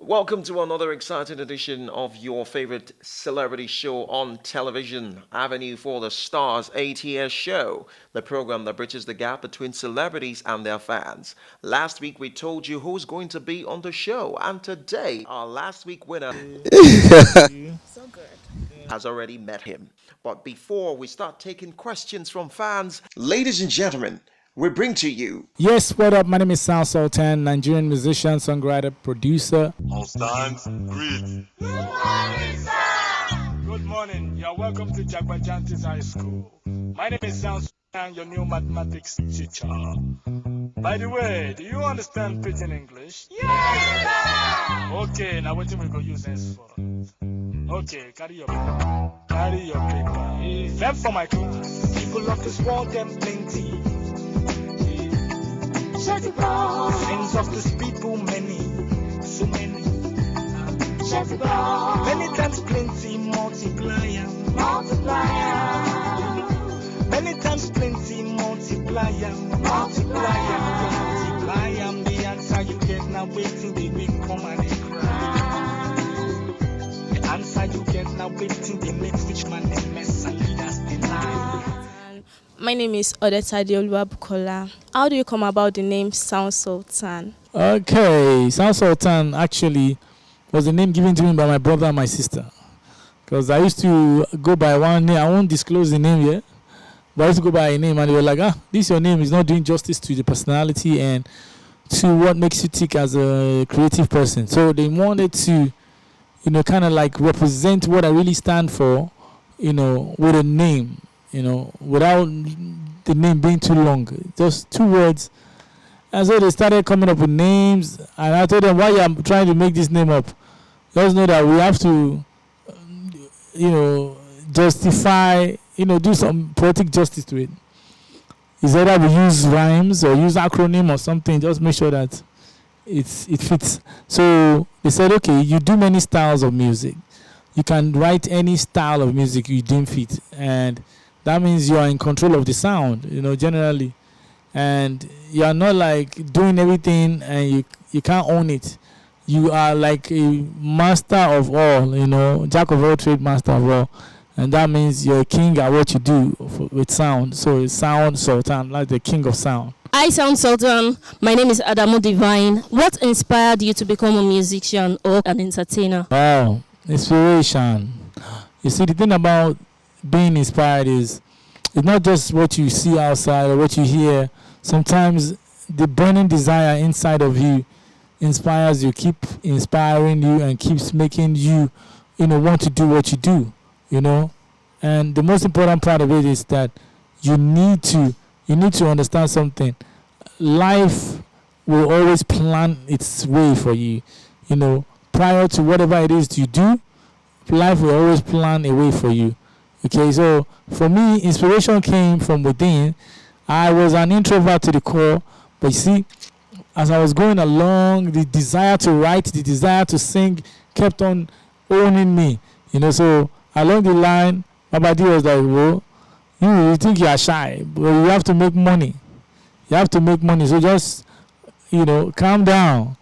Welcome to another exciting edition of your favorite celebrity show on television, Avenue for the Stars ATS show, the program that bridges the gap between celebrities and their fans. Last week we told you who's going to be on the show, and today our last week winner So good. has already met him. But before we start taking questions from fans, ladies and gentlemen, we bring to you. Yes, what up? My name is Sultan, Nigerian musician, songwriter, producer. On stands, greet. Good morning. You're welcome to Jagbajantis High School. My name is Sultan, your new mathematics teacher. By the way, do you understand pidgin English? Yes, sir. Okay, now what we go use this for? Okay, carry your paper. Left for my class. People of this world, them plenty. Things of this people, many, so many. Many times plenty, multiplier. Many times plenty, multiplier. The answer you get now, waiting, they will come and they cry. The answer you get now, waiting, they make rich man they mess and leaders deny. My name is Odeta Bukola. How do you come about the name Sound Sultan? Okay, Sound Sultan actually was the name given to me by my brother and my sister. Because I used to go by one name. I won't disclose the name yet. But I used to go by a name and they were like, this your name is not doing justice to the personality and to what makes you tick as a creative person. So they wanted to, kind of like represent what I really stand for, with a name. Without the name being too long, just two words. And so they started coming up with names, and I told them, why I'm trying to make this name up? Just know that we have to, justify, do some poetic justice to it. It's either we use rhymes or use acronym or something, just make sure that it fits. So they said, okay, you do many styles of music. You can write any style of music you deem fit, and that means you are in control of the sound, generally. And you are not like doing everything and you can't own it. You are like a master of all, jack of all trade, master of all. And that means you're a king at what you do with sound. So it's Sound Sultan, like the king of sound. Hi, Sound Sultan. My name is Adamu Divine. What inspired you to become a musician or an entertainer? Oh, inspiration. You see, the thing about being inspired is it's not just what you see outside or what you hear. Sometimes the burning desire inside of you inspires you, keep inspiring you and keeps making you, want to do what you do, And the most important part of it is that you need to understand something. Life will always plan its way for you, prior to whatever it is you do, life will always plan a way for you. Okay, so for me, inspiration came from within. I was an introvert to the core, but you see, as I was going along, the desire to write, the desire to sing kept on owning me. So along the line, Babadi was like, well, you think you are shy, but you have to make money. You have to make money, so just, calm down.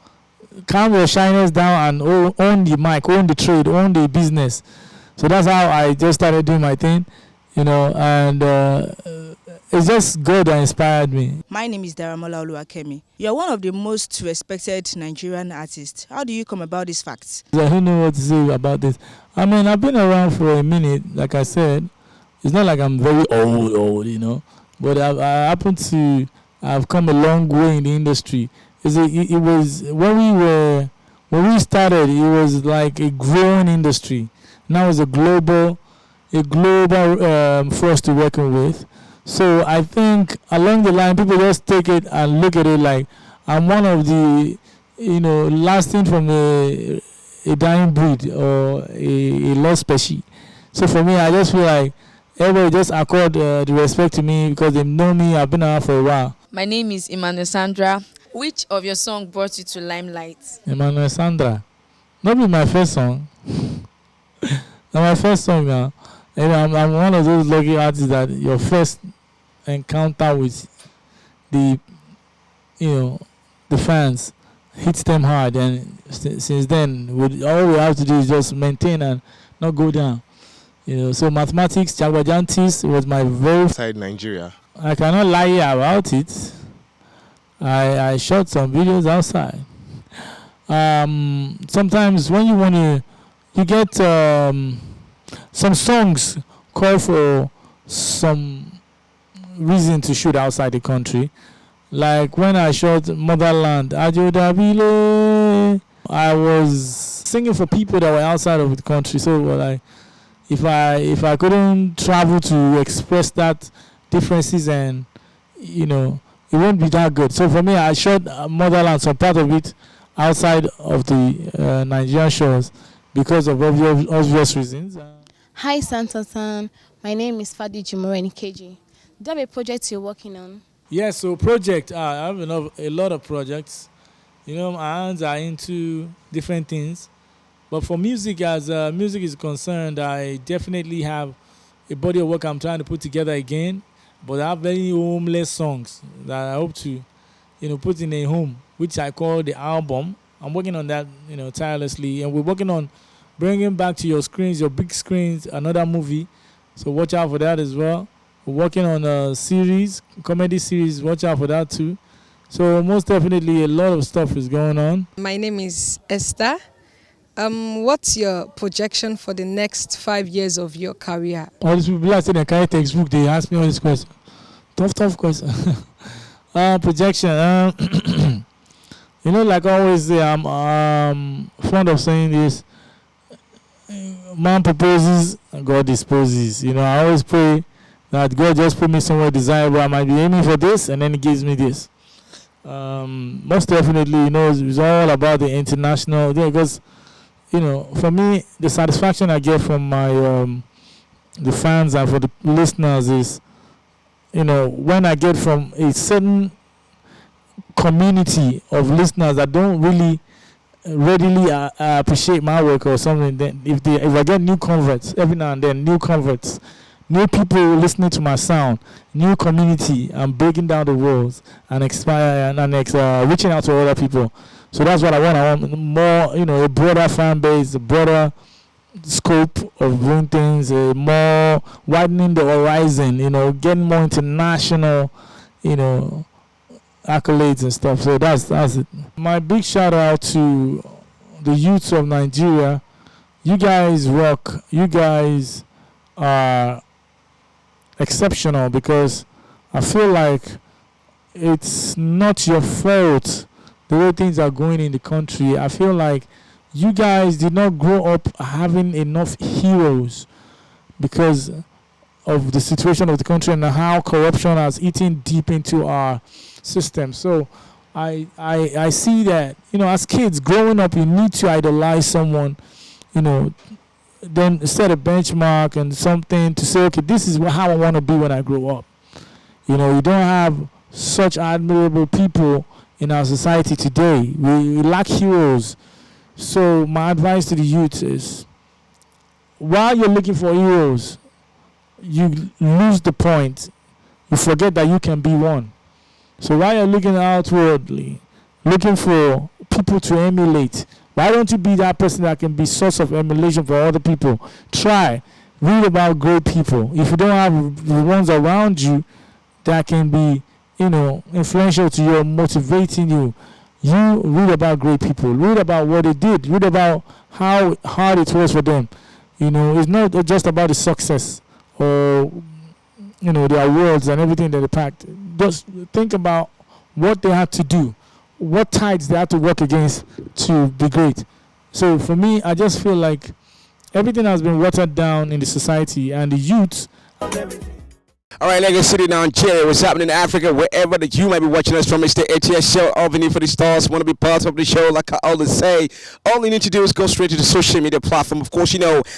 Calm your shyness down and own the mic, own the trade, own the business. So that's how I just started doing my thing, and it's just God that inspired me. My name is Daramola Oluwakemi. You are one of the most respected Nigerian artists. How do you come about these facts? I don't know what to say about this. I mean, I've been around for a minute, like I said. It's not like I'm very old, but I've come a long way in the industry. It was when we started, it was like a growing industry. Now it's a global force to reckon with. So I think along the line, people just take it and look at it like I'm one of the, last thing from a dying breed or a lost species. So for me, I just feel like everybody just accord the respect to me because they know me. I've been around for a while. My name is Emmanuel Sandra. Which of your songs brought you to limelight? Emmanuel Sandra. Not be my first song. Now my first song now. I'm one of those lucky artists that your first encounter with the fans hits them hard, and since then, all we have to do is just maintain and not go down. So mathematics, Jagbajantis was my very Outside Nigeria. I cannot lie about it. I shot some videos outside. Sometimes when you want to, you get some songs call for some reason to shoot outside the country. Like when I shot Motherland, Ajodabile, I was singing for people that were outside of the country. So like, if I couldn't travel to express that differences, and it won't be that good. So for me, I shot Motherland, some part of it outside of the Nigerian shores because of obvious reasons. Hi, Sultan. My name is Fadi Jumoreni KG. Do you have a project you're working on? Yes, so project. I have a lot of projects. My hands are into different things. But for music, as music is concerned, I definitely have a body of work I'm trying to put together again. But I have very homeless songs that I hope to, put in a home, which I call the album. I'm working on that, tirelessly. And we're working on bringing back to your screens, your big screens, another movie. So watch out for that as well. We're working on a series, comedy series. Watch out for that too. So most definitely a lot of stuff is going on. My name is Esther. What's your projection for the next 5 years of your career? All these people that say they carry textbook, they ask me all these questions. Tough question. Projection. Like I always say, I'm fond of saying this. Man proposes, God disposes. I always pray that God just put me somewhere desirable. I might be aiming for this, and then He gives me this. Most definitely, it's all about the international. Because, for me, the satisfaction I get from my the fans and for the listeners is, when I get from a certain community of listeners that don't really readily appreciate my work or something, then if I get new converts every now and then, new people listening to my sound, new community, I'm breaking down the walls and reaching out to other people. So that's what I want. I want more, a broader fan base, a broader scope of doing things, more widening the horizon, getting more international, accolades and stuff. So that's it. My big shout out to the youths of Nigeria. You guys rock. You guys are exceptional, because I feel like it's not your fault the way things are going in the country. I feel like you guys did not grow up having enough heroes because of the situation of the country and how corruption has eaten deep into our system. So I see that, as kids growing up, you need to idolize someone, then set a benchmark and something to say, okay, this is how I want to be when I grow up. You don't have such admirable people in our society today. We lack heroes. So my advice to the youth is, while you're looking for heroes, you lose the point. You forget that you can be one. So while you're looking outwardly, looking for people to emulate, why don't you be that person that can be source of emulation for other people? Try. Read about great people. If you don't have the ones around you that can be, influential to you, motivating you, you read about great people. Read about what they did. Read about how hard it was for them. It's not just about the success or, the awards and everything that they packed. Just think about what they had to do, what tides they had to work against to be great. So for me, I just feel like everything has been watered down in the society, and the youth. All right, Lagos City down here. What's happening in Africa, wherever that you might be watching us from? It's the ATS show, Avenue for the Stars. Want to be part of the show? Like I always say, all you need to do is go straight to the social media platform. Of course,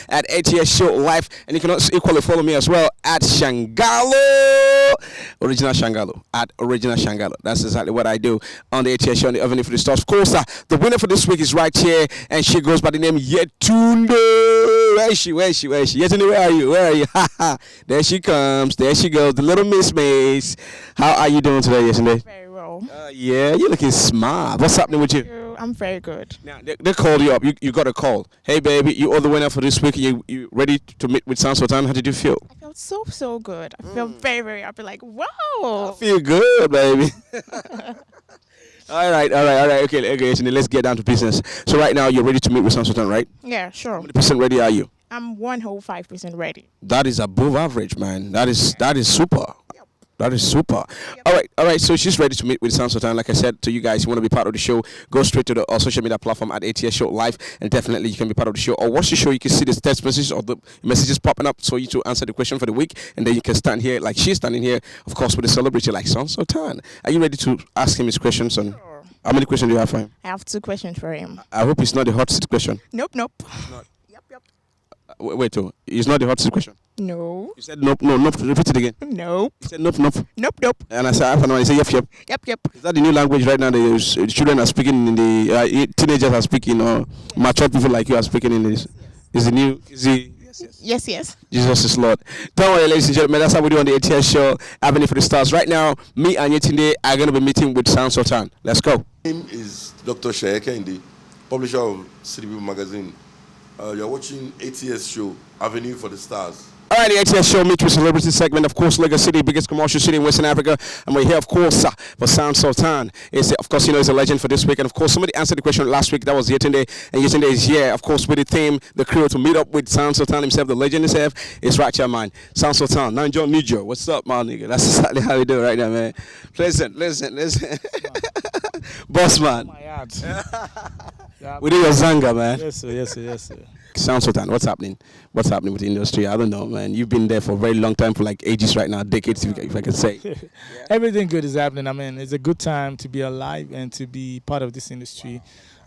at ATS Show Live, and you can also equally follow me as well at Shangalo, Original Shangalo, at Original Shangalo. That's exactly what I do on the ATS show on the Avenue for the Stars. Of course, the winner for this week is right here, and she goes by the name Yetunde. Where is she? Yetunde, where are you? There she comes. There she goes, the little Miss Maze. How are you doing today, Yetunde? Very well. Yeah, you're looking smart. What's happening with you? I'm very good. Now they called you up. You got a call. Hey baby, you are the winner for this week. You ready to meet with Sultan? How did you feel? I felt so good. I felt very, very happy. Like, wow. I feel good, baby. All right. Okay. So let's get down to business. So right now you're ready to meet with Sultan, right? Yeah, sure. How many percent ready are you? I'm 105% ready. That is above average, man. That is super. That is super. All right. So she's ready to meet with Sultan. Like I said to you guys, you want to be part of the show, go straight to the social media platform at ATS Show Live, and definitely you can be part of the show. Or watch the show, you can see the text messages or the messages popping up so you to answer the question for the week, and then you can stand here like she's standing here, of course, with a celebrity like Sultan. Are you ready to ask him his questions? On how many questions do you have for him? I have 2 questions for him. I hope it's not the hot seat question. Nope. Yep. Wait, it's not the hot seat question. No. You said nope. Repeat it again. Nope. You said nope. Nope. And I said after now, I say yep. Yep. Is that the new language right now? The children are speaking in the teenagers are speaking, or mature people like you are speaking in this. Is the new? Is the Yes. Jesus is Lord. Don't worry, ladies and gentlemen. That's how we do on the ATS show, Avenue for the Stars. Right now, me and Yetunde are going to be meeting with Sultan. Let's go. My name is Dr. Shayeke Indi, publisher of City People magazine. You're watching ATS show, Avenue for the Stars. All right, the ATS show, Meet with Celebrity segment. Of course, Lagos City, biggest commercial city in Western Africa. And we're here, of course, for Sultan. Of course, he's a legend for this week. And of course, somebody answered the question last week. That was Yetunde. And Yetunde is here, of course, with the theme, the crew, to meet up with Sultan himself, the legend himself. It's right here, man. Sultan, Nanjo Nijo. What's up, man, nigga? That's exactly how we do it right now, man. Listen. Boss, man. We do your zanga, man. Yes, sir. Sultan, what's happening? What's happening with the industry? I don't know, man. You've been there for a very long time, for like ages right now, decades, if I can say. Everything good is happening. I mean, it's a good time to be alive and to be part of this industry.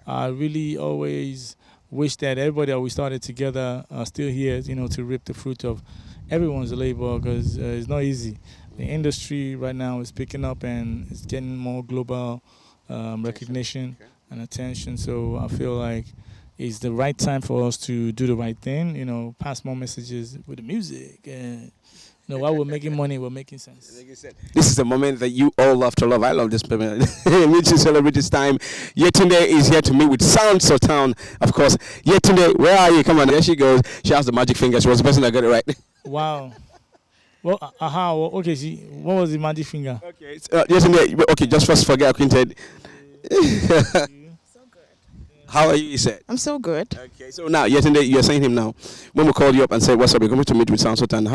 I really always wish that everybody that we started together are still here, to reap the fruit of everyone's labor, because it's not easy. The industry right now is picking up and it's getting more global recognition and attention. So I feel like it's the right time for us to do the right thing, pass more messages with the music. And, while we're making money, we're making sense. This is the moment that you all love to love. I love this moment. Meet you, celebrate this time. Yetunde is here to meet with Sultan, of course. Yetunde, where are you? Come on, there she goes. She has the magic finger. She was the person that got it right. Wow. Well, okay, what was the magic finger? Okay, Yetunde, okay, just first forget acquainted. How are you, he said? I'm so good. Okay, so now, Yetunde, you're saying him now. When we called you up and said, what's up, you're coming to meet with Sultan,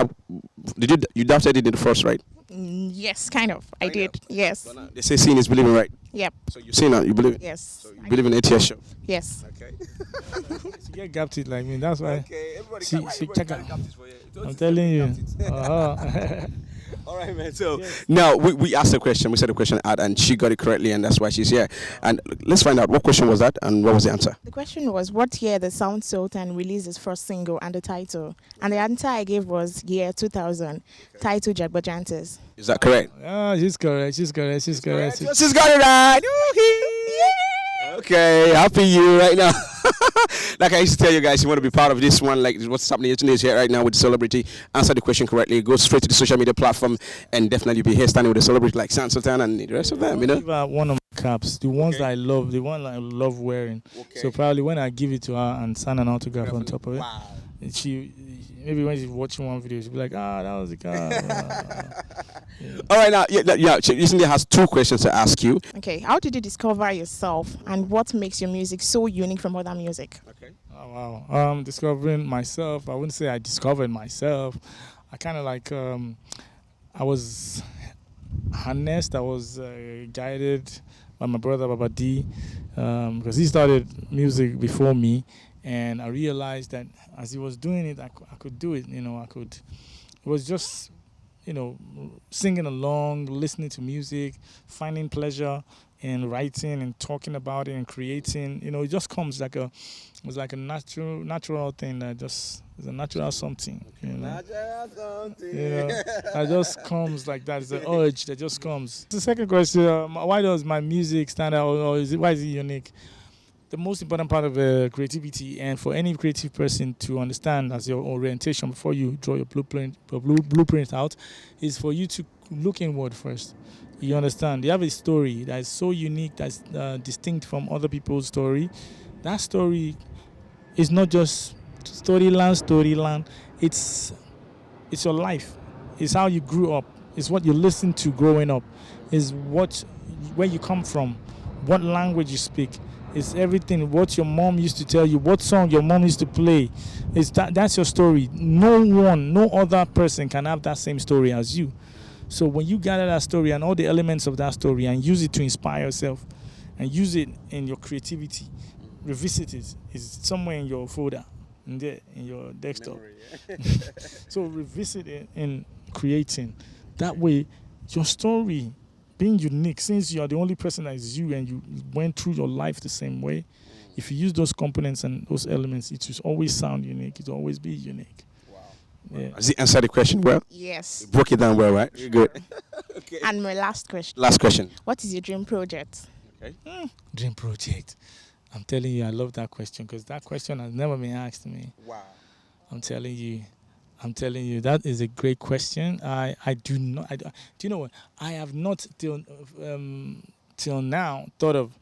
you doubted it in the first, right? Yes, kind of. I did, yes. They say seeing is believing, right? Yep. So you've seen that, you believe it? Yes. So you believe in ATS show? Yes. Okay. She get gapped it like me, that's why. Okay, everybody she check out. I'm telling you. All right, man. So now we asked a question. We said the question out, and she got it correctly, and that's why she's here. And let's find out what question was that, and what was the answer. The question was, what year the Sultan released his first single and the title? And the answer I gave was year 2000. Title Jagbajantes. Is that correct? Oh, she's correct. She's got it right. Okay, happy you right now. Like I used to tell you guys, you want to be part of this one, like what's happening is here right now with the celebrity. Answer the question correctly, go straight to the social media platform, and definitely be here standing with a celebrity like Sultan and the rest of them, One of my caps, the ones that I love, the one I love wearing. Okay. So probably when I give it to her and sign an autograph on top of it, she maybe when she's watching one video, she'll be like, that was the car. Yeah. All right, now, Yetunde has 2 questions to ask you. Okay, how did you discover yourself, and what makes your music so unique from other music? Okay. Oh, wow. Discovering myself, I wouldn't say I discovered myself. I kind of like, I was harnessed, I was guided by my brother, Baba D, because he started music before me, and I realized that as he was doing it, I could do it, it was just, singing along, listening to music, finding pleasure in writing and talking about it and creating. It just comes like a natural thing that just is a natural something. Natural something. That just comes like that. It's an urge that just comes. The second question: why does my music stand out, or why is it unique? The most important part of creativity, and for any creative person to understand as your orientation before you draw your blueprint out, is for you to look inward first. You understand? They have a story that is so unique, that's distinct from other people's story. That story is not just storyline. It's your life. It's how you grew up. It's what you listened to growing up. It's where you come from, what language you speak. It's everything. What your mom used to tell you, what song your mom used to play. That's your story. No other person can have that same story as you. So when you gather that story and all the elements of that story and use it to inspire yourself and use it in your creativity, revisit it. It's somewhere in your folder, in your desktop. Memory, yeah. So revisit it in creating. That way, your story being unique, since you are the only person that is you and you went through your life the same way, if you use those components and those elements, it will always sound unique. It will always be unique. Yeah. Has he answered the question well? Yes. You broke it down well, right? Very good. Okay. And my last question. Last question. What is your dream project? Okay. Dream project. I'm telling you, I love that question because that question has never been asked to me. Wow. I'm telling you, that is a great question. I do not. Do you know what? I have not till now thought of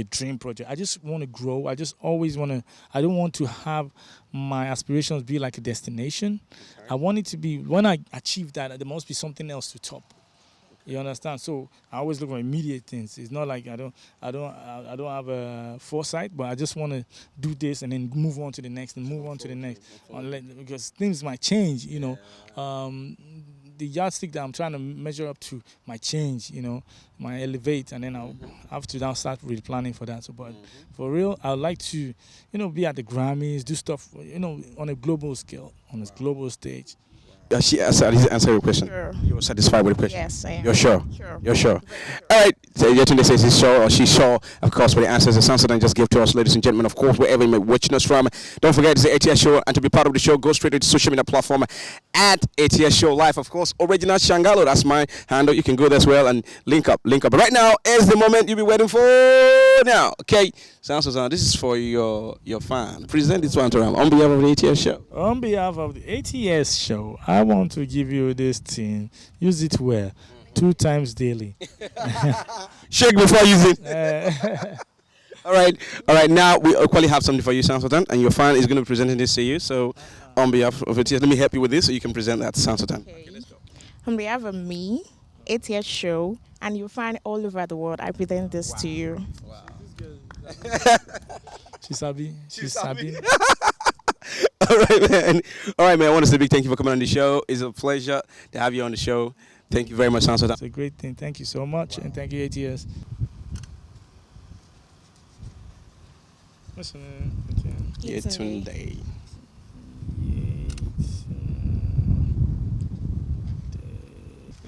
dream project. I just want to grow. I just always want to. I don't want to have my aspirations be like a destination. Okay. I want it to be when I achieve that, there must be something else to top. You understand? So I always look for immediate things. It's not like I don't have a foresight, but I just want to do this and then move on to the next and move on to the next, because things might change. You know, the yardstick that I'm trying to measure up to might change. You know, might elevate, and then I'll have to now start really planning for that. So, but for real, I'd like to, be at the Grammys, do stuff, on a global scale, on a global stage. She answer your question. Sure. You're satisfied with the question? Yes, I am. You're sure? Sure. You're sure? All right. So Yetunde says he's sure or she's sure. Of course, with the answers the Sultan just gave to us, ladies and gentlemen. Of course, wherever you may be watching us from, don't forget it's the ATS Show. And to be part of the show, go straight to the social media platform at ATS Show Live. Of course, Original Shangalo. That's my handle. You can go there as well and link up. But right now is the moment you'll be waiting for now. Okay. Sultan, this is for your fan. Present this one to him on behalf of the ATS Show. On behalf of the ATS Show, I want to give you this thing. Use it well. 2 times daily. Shake before using. All right. Now we equally have something for you, Sultan, and your fan is going to be presenting this to you. So, on behalf of ATS, let me help you with this so you can present that to Sultan. Okay, let's go. On behalf of me, ATS Show, and you'll find all over the world, I present this to you. Wow. She's sabi. All right, man. I want to say a big thank you for coming on the show. It's a pleasure to have you on the show. Thank you very much, Sultan. It's a great thing. Thank you so much, and thank you, ATS. What's your name? Yetunde.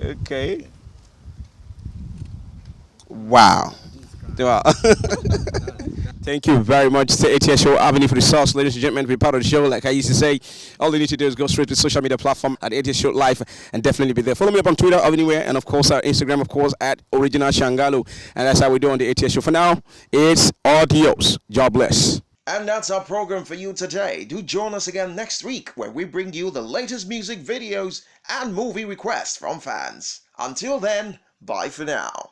Okay. Wow. Thank you very much to ATS Show Avenue for the Sauce, ladies and gentlemen. Be part of the show. Like I used to say, all you need to do is go straight to the social media platform at ATS Show Live and definitely be there. Follow me up on Twitter, anywhere, and of course our Instagram, of course, at Original Shangalo. And that's how we do on the ATS Show. For now, it's adios. God bless. And that's our program for you today. Do join us again next week when we bring you the latest music videos and movie requests from fans. Until then, bye for now.